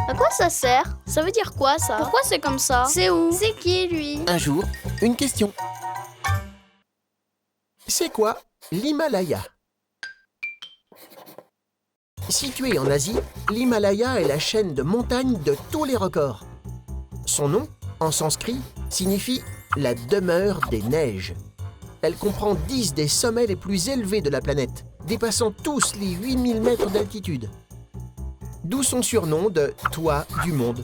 À quoi ça sert? Ça veut dire quoi, ça? Pourquoi c'est comme ça? C'est où? C'est qui, lui? Un jour, une question. C'est quoi l'Himalaya? Situé en Asie, l'Himalaya est la chaîne de montagnes de tous les records. Son nom, en sanskrit, signifie « la demeure des neiges ». Elle comprend 10 des sommets les plus élevés de la planète, dépassant tous les 8000 mètres d'altitude. D'où son surnom de « toit du monde ».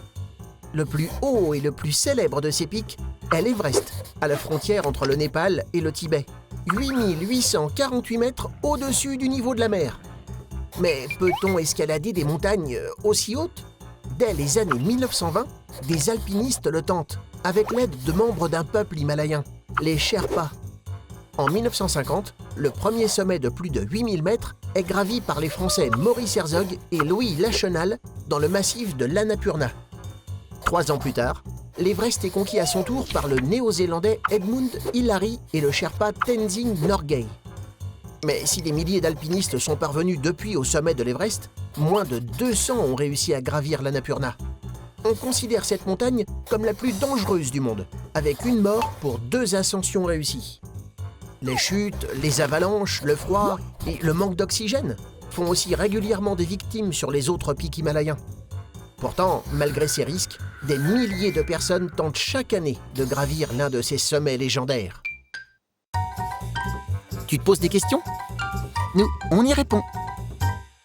Le plus haut et le plus célèbre de ces pics est l'Everest, à la frontière entre le Népal et le Tibet, 8848 mètres au-dessus du niveau de la mer. Mais peut-on escalader des montagnes aussi hautes? Dès les années 1920, des alpinistes le tentent, avec l'aide de membres d'un peuple himalayen, les Sherpas. En 1950, le premier sommet de plus de 8000 mètres est gravi par les Français Maurice Herzog et Louis Lachenal dans le massif de l'Annapurna. 3 ans plus tard, l'Everest est conquis à son tour par le Néo-Zélandais Edmund Hillary et le Sherpa Tenzing Norgay. Mais si des milliers d'alpinistes sont parvenus depuis au sommet de l'Everest, moins de 200 ont réussi à gravir l'Annapurna. On considère cette montagne comme la plus dangereuse du monde, avec une mort pour 2 ascensions réussies. Les chutes, les avalanches, le froid et le manque d'oxygène font aussi régulièrement des victimes sur les autres pics himalayens. Pourtant, malgré ces risques, des milliers de personnes tentent chaque année de gravir l'un de ces sommets légendaires. Tu te poses des questions? Nous, on y répond.